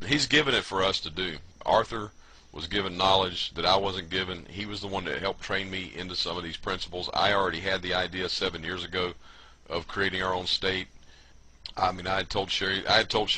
He's given it for us to do. Arthur was given knowledge that I wasn't given. He was the one that helped train me into some of these principles. I already had the idea 7 years ago of creating our own state. I mean, I had told Sherry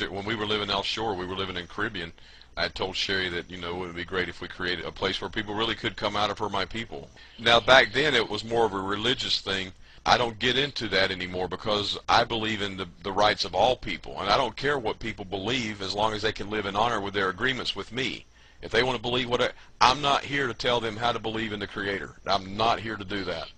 when we were living offshore, we were living in Caribbean, I had told Sherry that, you know, it would be great if we created a place where people really could come out of her my people. Now, back then it was more of a religious thing. I don't get into that anymore because I believe in the rights of all people, and I don't care what people believe as long as they can live in honor with their agreements with me. If they want to believe whatever, I'm not here to tell them how to believe in the Creator. I'm not here to do that.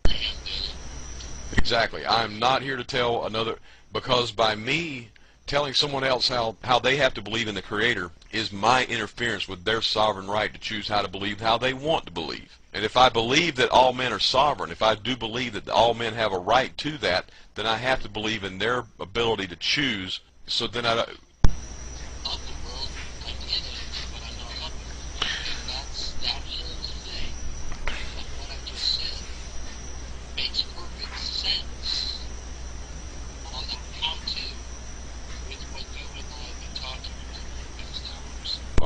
Exactly. I'm not here to tell another, because by me telling someone else how they have to believe in the Creator is my interference with their sovereign right to choose how to believe how they want to believe. And if I believe that all men are sovereign, if I do believe that all men have a right to that, then I have to believe in their ability to choose. So then I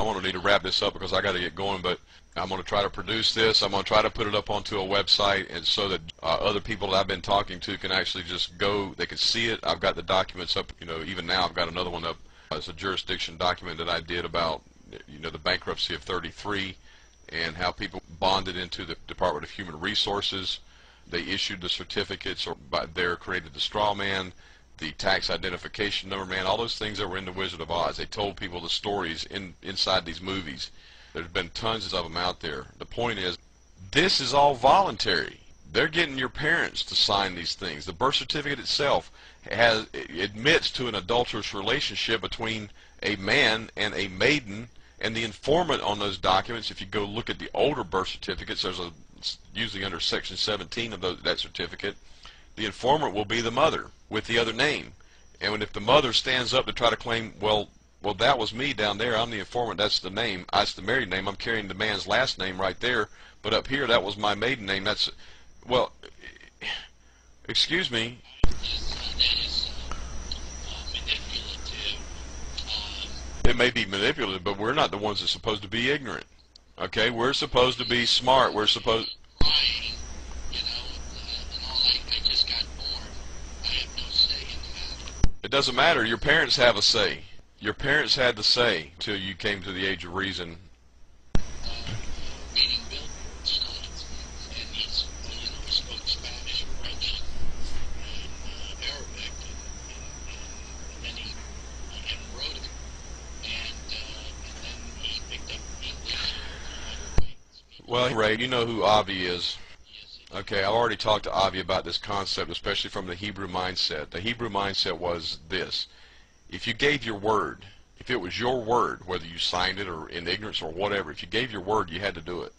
want to need to wrap this up because I got to get going, but I'm going to try to produce this. I'm going to try to put it up onto a website, and so that other people that I've been talking to can actually just go, they can see it. I've got the documents up, you know, even now I've got another one up. It's a jurisdiction document that I did about, you know, the bankruptcy of 33 and how people bonded into the Department of Human Resources. They issued the certificates, or by there created the straw man, the tax identification number man, all those things that were in the Wizard of Oz. They told people the stories inside these movies. There's been tons of them out there. The point is, this is all voluntary. They're getting your parents to sign these things. The birth certificate itself admits to an adulterous relationship between a man and a maiden, and the informant on those documents, if you go look at the older birth certificates, there's usually under section 17 of that certificate, the informant will be the mother with the other name. And if the mother stands up to try to claim, well, that was me down there, I'm the informant, that's the name, that's the married name, I'm carrying the man's last name right there, but up here that was my maiden name, that's, well, excuse me. It may be manipulative, but we're not the ones that's supposed to be ignorant. Okay, we're supposed to be smart, we're supposed... It doesn't matter. Your parents have a say. Your parents had the say till you came to the age of reason. Reading Bill studies, and he spoke Spanish, French, and Arabic, and then he wrote it, and then he picked up English. Well, Ray, you know who Avi is. Okay, I've already talked to Avi about this concept, especially from the Hebrew mindset. The Hebrew mindset was this: if you gave your word, if it was your word, whether you signed it or in ignorance or whatever, if you gave your word, you had to do it.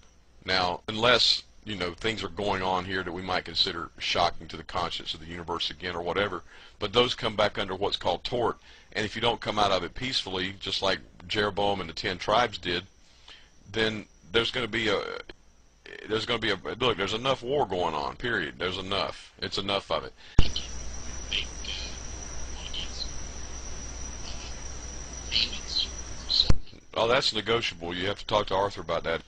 Now, unless, you know, things are going on here that we might consider shocking to the conscience of the universe again or whatever, but those come back under what's called tort, and if you don't come out of it peacefully, just like Jeroboam and the 10 tribes did, then there's going to be a... look, there's enough war going on, period. There's enough. It's enough of it. Oh, that's negotiable. You have to talk to Arthur about that.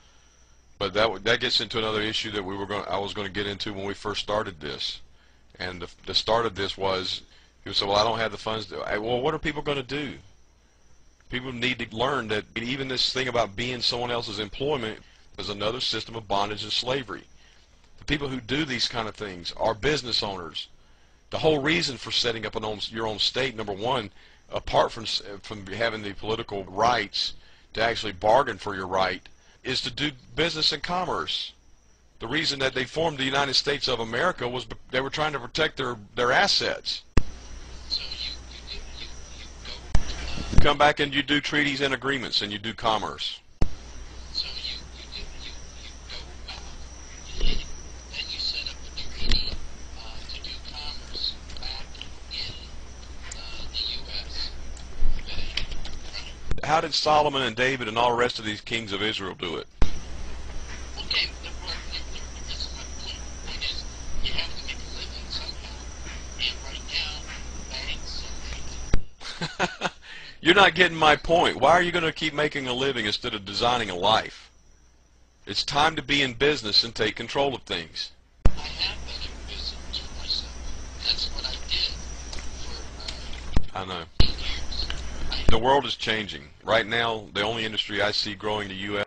But that gets into another issue that I was going to get into when we first started this. And the start of this was, he said, well, I don't have the funds. Well, what are people going to do? People need to learn that even this thing about being someone else's employment is another system of bondage and slavery. The people who do these kind of things are business owners. The whole reason for setting up your own state, number one, apart from having the political rights to actually bargain for your right, is to do business and commerce. The reason that they formed the United States of America was they were trying to protect their assets. So you come back and you do treaties and agreements and you do commerce. So you go and you set up a treaty to do commerce back in the U.S. How did Solomon and David and all the rest of these kings of Israel do it? Okay, that's my point. The point is, you have to make a living somehow. And right now, banks You're not getting my point. Why are you going to keep making a living instead of designing a life? It's time to be in business and take control of things. I have been in business for myself. That's what I did for I know. 8 years. The world is changing. Right now, the only industry I see growing in the U.S.